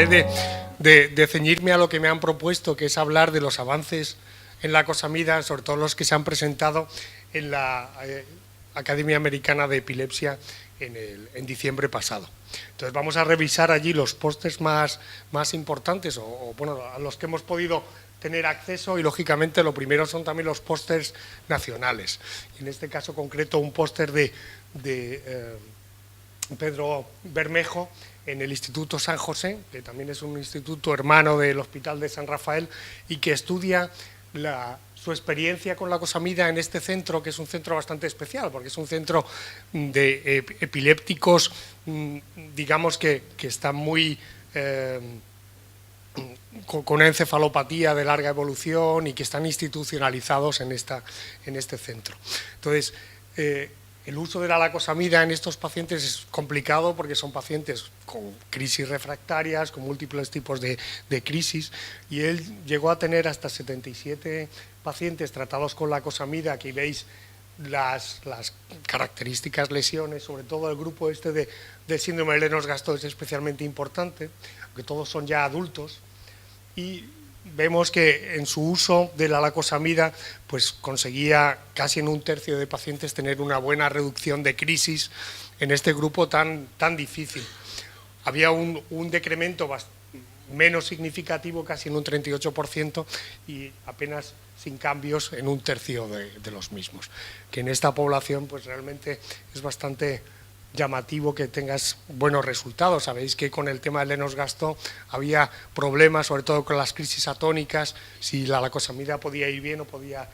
trataré de ceñirme a lo que me han propuesto, que es hablar de los avances en la acosamida, sobre todo los que se han presentado en la Academia Americana de Epilepsia en diciembre pasado. Entonces vamos a revisar allí los pósters más importantes, o bueno, a los que hemos podido tener acceso, y lógicamente lo primero son también los pósters nacionales. En este caso concreto un póster de Pedro Bermejo en el Instituto San José, que también es un instituto hermano del Hospital de San Rafael y que estudia su experiencia con la acosamida en este centro, que es un centro bastante especial, porque es un centro de epilépticos, digamos que están muy con una encefalopatía de larga evolución y que están institucionalizados en este centro. Entonces, el uso de la lacosamida en estos pacientes es complicado porque son pacientes con crisis refractarias, con múltiples tipos de crisis, y él llegó a tener hasta 77 pacientes tratados con lacosamida. Aquí veis las características lesiones, sobre todo el grupo este del síndrome de Lennox-Gastaut es especialmente importante, aunque todos son ya adultos, y vemos que en su uso de la lacosamida pues conseguía casi en un tercio de pacientes tener una buena reducción de crisis en este grupo tan difícil. Había un decremento menos significativo, casi en un 38%, y apenas sin cambios en un tercio de los mismos, que en esta población pues realmente es bastante llamativo que tengas buenos resultados. Sabéis que con el tema de Lennox-Gastaut había problemas, sobre todo con las crisis atónicas, si la lacosamida podía ir bien o podía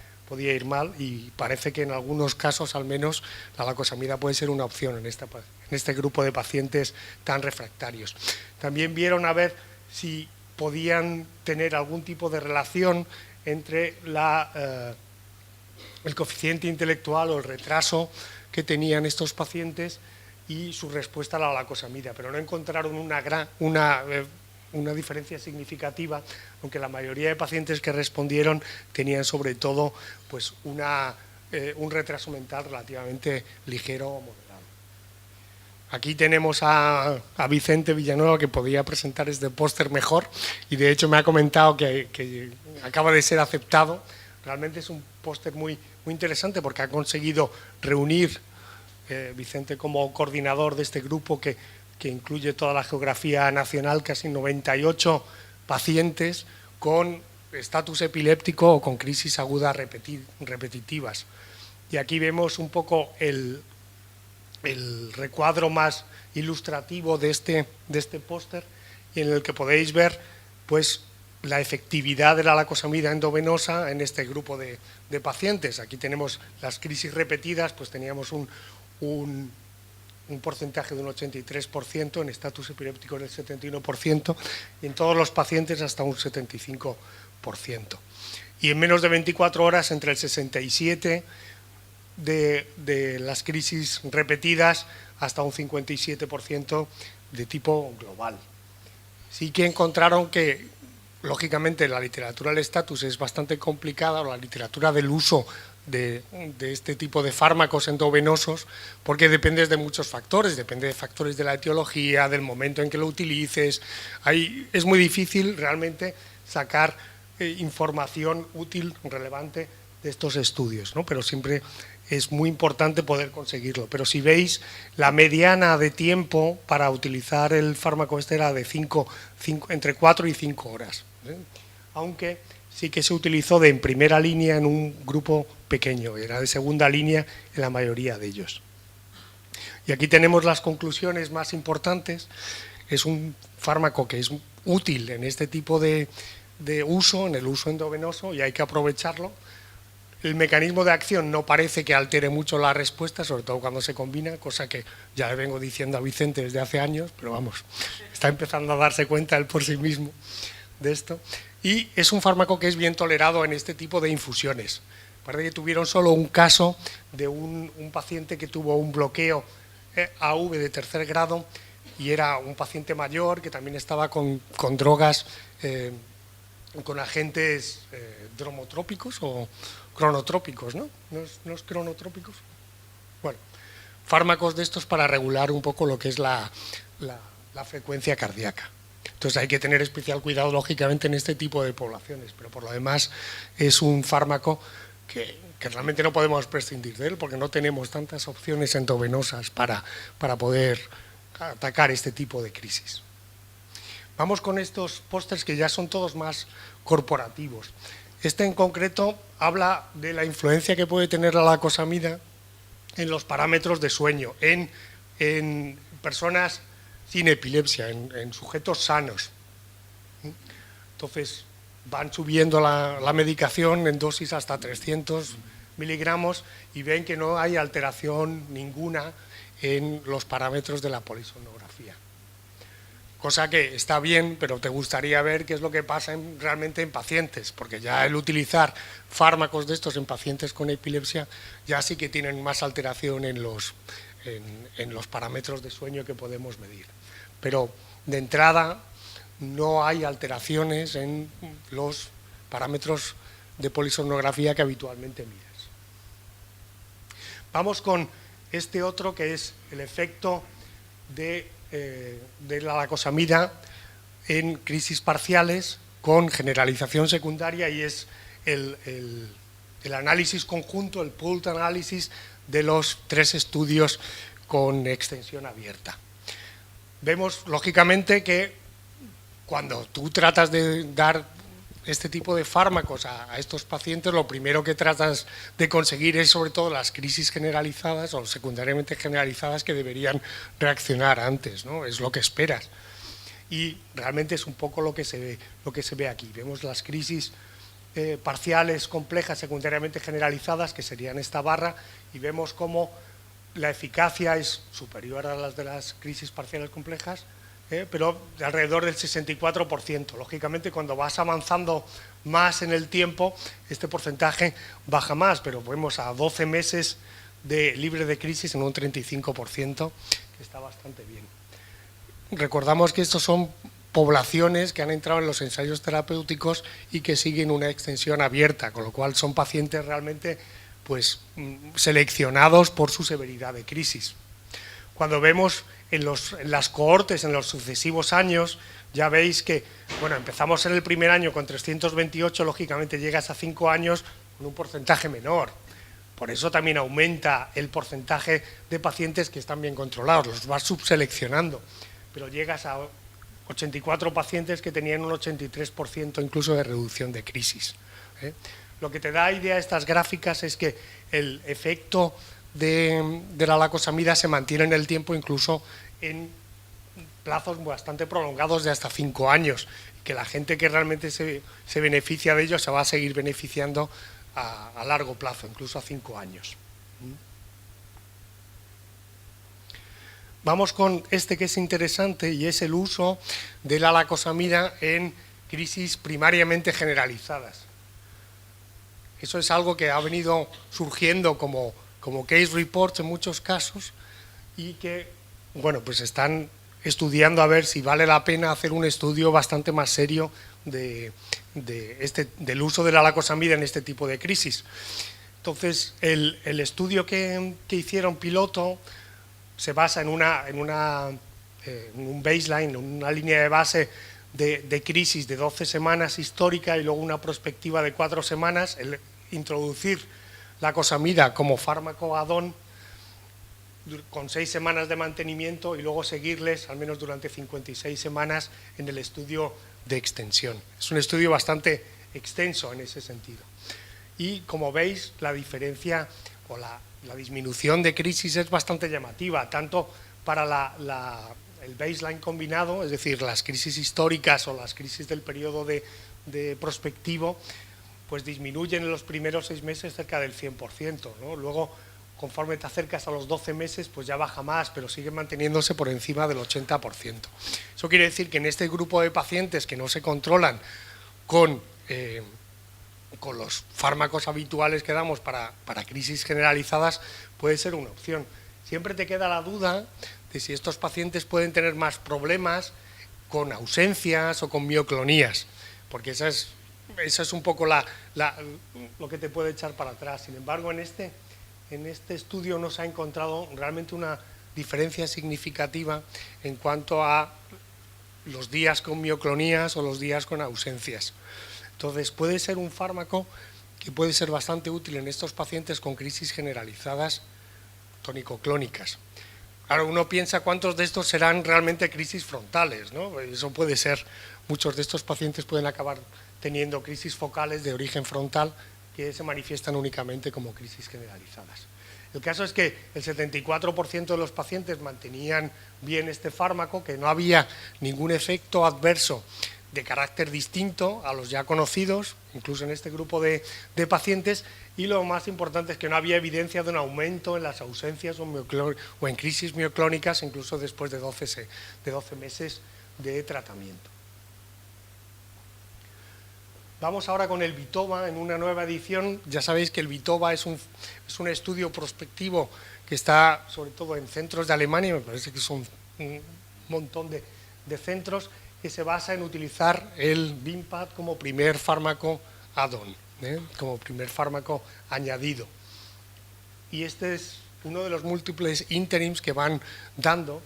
ir mal, y parece que en algunos casos al menos la lacosamida puede ser una opción en este grupo de pacientes tan refractarios. También vieron a ver si podían tener algún tipo de relación entre el coeficiente intelectual o el retraso que tenían estos pacientes y su respuesta a la lacosamida, pero no encontraron una diferencia significativa, aunque la mayoría de pacientes que respondieron tenían sobre todo pues un retraso mental relativamente ligero o moderado. Aquí tenemos a Vicente Villanueva, que podía presentar este póster mejor, y de hecho me ha comentado que acaba de ser aceptado. Realmente es un póster muy interesante porque ha conseguido reunir Vicente como coordinador de este grupo que incluye toda la geografía nacional, casi 98 pacientes con estatus epiléptico o con crisis agudas repetitivas. Y aquí vemos un poco el recuadro más ilustrativo de este póster, y en el que podéis ver pues la efectividad de la lacosamida endovenosa en este grupo de pacientes. Aquí tenemos las crisis repetidas, pues teníamos un porcentaje de un 83%, en estatus epiléptico del 71%, y en todos los pacientes hasta un 75%. Y en menos de 24 horas, entre el 67% de las crisis repetidas hasta un 57% de tipo global. Sí que encontraron que, lógicamente, la literatura del estatus es bastante complicada, o la literatura del uso de este tipo de fármacos endovenosos, porque depende de muchos factores, depende de factores de la etiología, del momento en que lo utilices. Es muy difícil realmente sacar información útil, relevante de estos estudios, ¿no? Pero siempre es muy importante poder conseguirlo. Pero si veis, la mediana de tiempo para utilizar el fármaco este era de entre 4 y 5 horas, ¿eh? Aunque sí que se utilizó en primera línea en un grupo pequeño, era de segunda línea en la mayoría de ellos. Y aquí tenemos las conclusiones más importantes. Es un fármaco que es útil en este tipo de uso, en el uso endovenoso, y hay que aprovecharlo. El mecanismo de acción no parece que altere mucho la respuesta, sobre todo cuando se combina, cosa que ya le vengo diciendo a Vicente desde hace años, pero vamos, está empezando a darse cuenta él por sí mismo de esto. Y es un fármaco que es bien tolerado en este tipo de infusiones. Parece que tuvieron solo un caso de un paciente que tuvo un bloqueo AV de tercer grado, y era un paciente mayor que también estaba con drogas, con agentes dromotrópicos o cronotrópicos, ¿no? ¿No es cronotrópicos? Bueno, fármacos de estos para regular un poco lo que es la frecuencia cardíaca. Entonces hay que tener especial cuidado, lógicamente, en este tipo de poblaciones, pero por lo demás es un fármaco que realmente no podemos prescindir de él porque no tenemos tantas opciones endovenosas para poder atacar este tipo de crisis. Vamos con estos pósters que ya son todos más corporativos. Este en concreto habla de la influencia que puede tener la lacosamida en los parámetros de sueño, en personas sin epilepsia, en sujetos sanos. Entonces van subiendo la medicación en dosis hasta 300 miligramos y ven que no hay alteración ninguna en los parámetros de la polisomnografía. Cosa que está bien, pero te gustaría ver qué es lo que pasa realmente en pacientes, porque ya el utilizar fármacos de estos en pacientes con epilepsia ya sí que tienen más alteración en los parámetros de sueño que podemos medir. Pero de entrada no hay alteraciones en los parámetros de polisomnografía que habitualmente miras. Vamos con este otro que es el efecto de la lacosamida en crisis parciales con generalización secundaria, y es el análisis conjunto, el pooled análisis de los 3 estudios con extensión abierta. Vemos lógicamente que cuando tú tratas de dar este tipo de fármacos a estos pacientes, lo primero que tratas de conseguir es sobre todo las crisis generalizadas o secundariamente generalizadas que deberían reaccionar antes, ¿no? Es lo que esperas. Y realmente es un poco lo que se ve aquí. Vemos las crisis parciales complejas secundariamente generalizadas, que serían esta barra, y vemos cómo la eficacia es superior a las de las crisis parciales complejas, pero de alrededor del 64%. Lógicamente, cuando vas avanzando más en el tiempo, este porcentaje baja más, pero vemos a 12 meses de libre de crisis en un 35%, que está bastante bien. Recordamos que estos son poblaciones que han entrado en los ensayos terapéuticos y que siguen una extensión abierta, con lo cual son pacientes realmente pues, seleccionados por su severidad de crisis. Cuando vemos en las cohortes, en los sucesivos años, ya veis que, bueno, empezamos en el primer año con 328, lógicamente llegas a 5 años con un porcentaje menor. Por eso también aumenta el porcentaje de pacientes que están bien controlados, los vas subseleccionando, pero llegas a 84 pacientes que tenían un 83% incluso de reducción de crisis. Lo que te da idea estas gráficas es que el efecto de la lacosamida se mantiene en el tiempo, incluso en plazos bastante prolongados de hasta 5 años, que la gente que realmente se beneficia de ello se va a seguir beneficiando a largo plazo, incluso a 5 años. Vamos con este que es interesante, y es el uso de la lacosamida en crisis primariamente generalizadas. Eso es algo que ha venido surgiendo como case reports en muchos casos, y que, bueno, pues están estudiando a ver si vale la pena hacer un estudio bastante más serio del uso de la lacosamida en este tipo de crisis. Entonces, el estudio que hicieron piloto se basa en un baseline, en una línea de base de crisis de 12 semanas histórica y luego una prospectiva de 4 semanas, el introducir lacosamida como fármaco add-on con 6 semanas de mantenimiento y luego seguirles al menos durante 56 semanas en el estudio de extensión. Es un estudio bastante extenso en ese sentido. Y como veis, la diferencia o la disminución de crisis es bastante llamativa, tanto para el baseline combinado, es decir, las crisis históricas o las crisis del periodo de prospectivo, pues disminuyen en los primeros 6 meses cerca del 100%, ¿no? Luego, conforme te acercas a los 12 meses, pues ya baja más, pero sigue manteniéndose por encima del 80%. Eso quiere decir que en este grupo de pacientes que no se controlan con los fármacos habituales que damos para crisis generalizadas, puede ser una opción. Siempre te queda la duda de si estos pacientes pueden tener más problemas con ausencias o con mioclonías, porque esa es un poco lo que te puede echar para atrás. Sin embargo, en este estudio no se ha encontrado realmente una diferencia significativa en cuanto a los días con mioclonías o los días con ausencias. Entonces, puede ser un fármaco que puede ser bastante útil en estos pacientes con crisis generalizadas tónico-clónicas. Claro, uno piensa cuántos de estos serán realmente crisis frontales, ¿no? Eso puede ser, muchos de estos pacientes pueden acabar teniendo crisis focales de origen frontal que se manifiestan únicamente como crisis generalizadas. El caso es que el 74% de los pacientes mantenían bien este fármaco, que no había ningún efecto adverso de carácter distinto a los ya conocidos, incluso en este grupo de pacientes, y lo más importante es que no había evidencia de un aumento en las ausencias o en crisis mioclónicas, incluso después de 12 meses de tratamiento. Vamos ahora con el VITOVA en una nueva edición. Ya sabéis que el VITOVA es un estudio prospectivo que está sobre todo en centros de Alemania, me parece que son un montón de centros, que se basa en utilizar el Vimpat como primer fármaco add-on, como primer fármaco añadido. Y este es uno de los múltiples interims que van dando,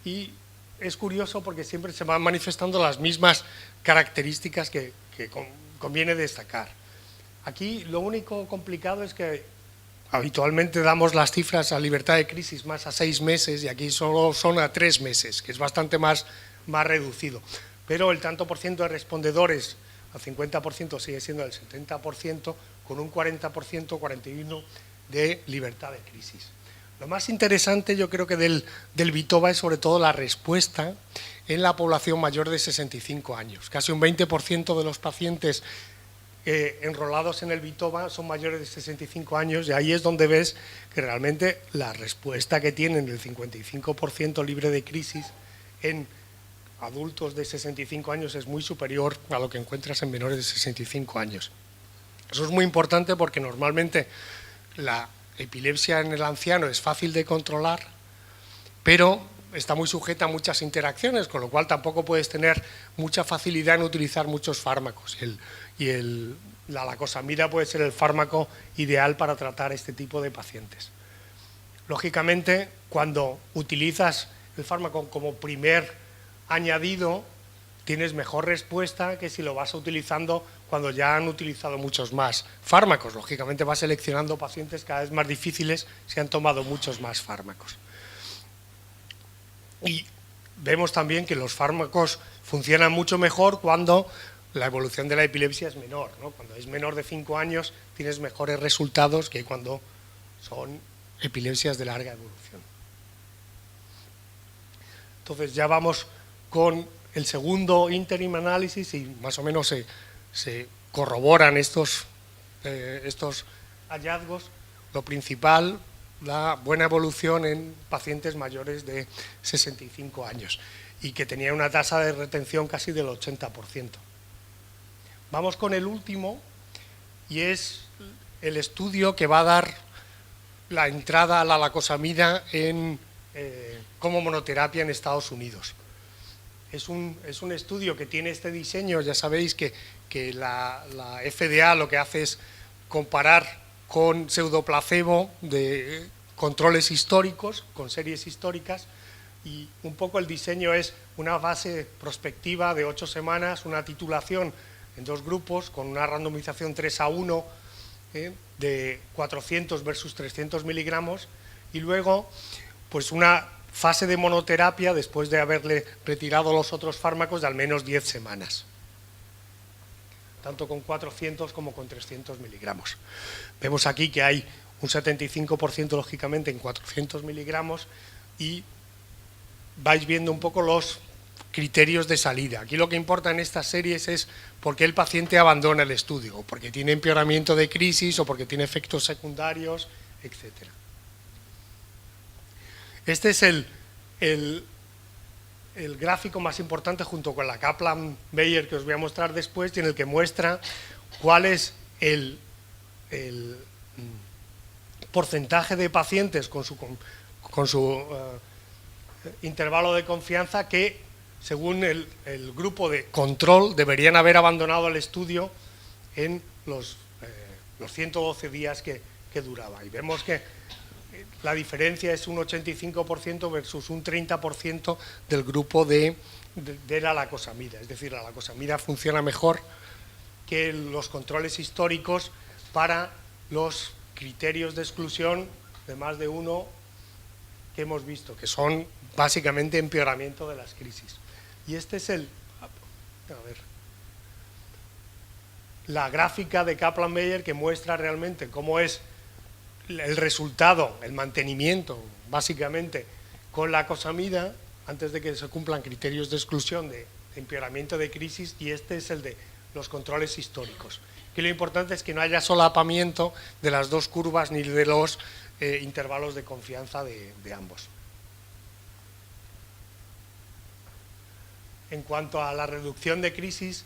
y es curioso porque siempre se van manifestando las mismas características que conviene destacar. Aquí lo único complicado es que habitualmente damos las cifras a libertad de crisis más a 6 meses y aquí solo son a 3 meses, que es bastante más reducido. Pero el tanto por ciento de respondedores al 50% sigue siendo el 70%, con un 40%, 41% de libertad de crisis. Lo más interesante yo creo que del VITOVA es sobre todo la respuesta en la población mayor de 65 años. Casi un 20% de los pacientes enrolados en el VITOVA son mayores de 65 años y ahí es donde ves que realmente la respuesta que tienen el 55% libre de crisis en adultos de 65 años es muy superior a lo que encuentras en menores de 65 años. Eso es muy importante porque normalmente la epilepsia en el anciano es fácil de controlar, pero está muy sujeta a muchas interacciones, con lo cual tampoco puedes tener mucha facilidad en utilizar muchos fármacos. La lacosamida puede ser el fármaco ideal para tratar este tipo de pacientes. Lógicamente, cuando utilizas el fármaco como primer añadido, tienes mejor respuesta que si lo vas utilizando cuando ya han utilizado muchos más fármacos. Lógicamente vas seleccionando pacientes cada vez más difíciles si han tomado muchos más fármacos. Y vemos también que los fármacos funcionan mucho mejor cuando la evolución de la epilepsia es menor, ¿no? Cuando es menor de 5 años tienes mejores resultados que cuando son epilepsias de larga evolución. Entonces ya vamos con el segundo interim análisis y más o menos se corroboran estos hallazgos. Lo principal, la buena evolución en pacientes mayores de 65 años y que tenía una tasa de retención casi del 80%. Vamos con el último y es el estudio que va a dar la entrada a la lacosamida como monoterapia en Estados Unidos. Es un estudio que tiene este diseño. Ya sabéis que la FDA lo que hace es comparar con pseudoplacebo de controles históricos, con series históricas, y un poco el diseño es una fase prospectiva de 8 semanas, una titulación en 2 grupos con una randomización 3:1 de 400 versus 300 miligramos y luego pues una fase de monoterapia después de haberle retirado los otros fármacos de al menos 10 semanas, tanto con 400 como con 300 miligramos. Vemos aquí que hay un 75% lógicamente en 400 miligramos y vais viendo un poco los criterios de salida. Aquí lo que importa en estas series es por qué el paciente abandona el estudio, o porque tiene empeoramiento de crisis o porque tiene efectos secundarios, etcétera. Este es el gráfico más importante junto con la Kaplan-Meier que os voy a mostrar después, y en el que muestra cuál es el porcentaje de pacientes con su intervalo de confianza que, según el grupo de control, deberían haber abandonado el estudio en los 112 días que duraba. Y vemos que la diferencia es un 85% versus un 30% del grupo de la lacosamida. Es decir, la lacosamida funciona mejor que los controles históricos para los criterios de exclusión de más de uno que hemos visto, que son básicamente empeoramiento de las crisis. Y este es la gráfica de Kaplan-Meier, que muestra realmente cómo es el resultado, el mantenimiento, básicamente, con la acosamida, antes de que se cumplan criterios de exclusión de empeoramiento de crisis, y este es el de los controles históricos. Que lo importante es que no haya solapamiento de las dos curvas ni de los intervalos de confianza de ambos. En cuanto a la reducción de crisis,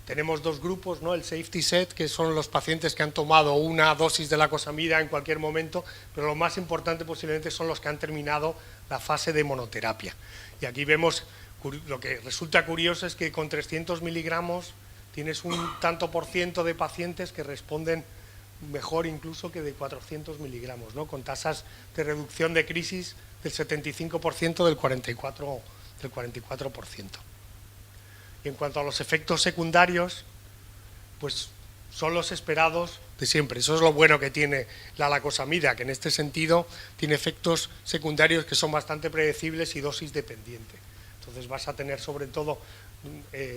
tenemos dos grupos, ¿no? El safety set, que son los pacientes que han tomado una dosis de lacosamida en cualquier momento, pero lo más importante posiblemente son los que han terminado la fase de monoterapia. Y aquí vemos, lo que resulta curioso es que con 300 miligramos tienes un tanto por ciento de pacientes que responden mejor incluso que de 400 miligramos, ¿no? Con tasas de reducción de crisis del 75%, del 44%. Y en cuanto a los efectos secundarios, pues son los esperados de siempre. Eso es lo bueno que tiene la lacosamida, que en este sentido tiene efectos secundarios que son bastante predecibles y dosis dependiente. Entonces vas a tener sobre todo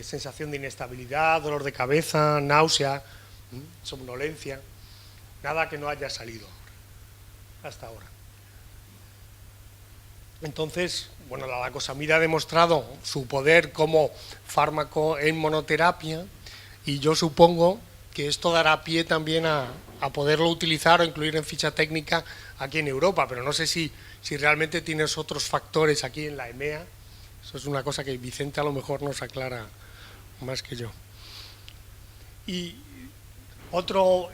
sensación de inestabilidad, dolor de cabeza, náusea, somnolencia, nada que no haya salido hasta ahora. Entonces, bueno, la lacosamida ha demostrado su poder como fármaco en monoterapia, y yo supongo que esto dará pie también a poderlo utilizar o incluir en ficha técnica aquí en Europa, pero no sé si realmente tienes otros factores aquí en la EMEA. Eso es una cosa que Vicente a lo mejor nos aclara más que yo. Y otro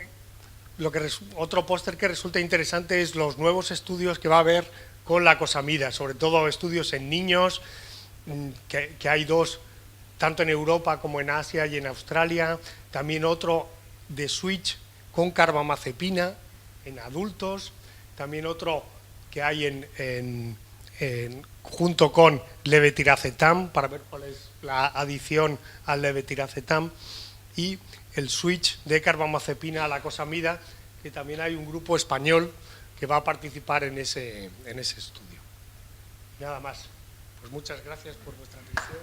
póster que resulta interesante es los nuevos estudios que va a haber con la acosamida, sobre todo estudios en niños, que hay dos, tanto en Europa como en Asia y en Australia, también otro de switch con carbamazepina en adultos, también otro que hay junto con levetiracetam, para ver cuál es la adición al levetiracetam, y el switch de carbamazepina a la acosamida, que también hay un grupo español que va a participar en ese estudio. Nada más. Pues muchas gracias por vuestra atención.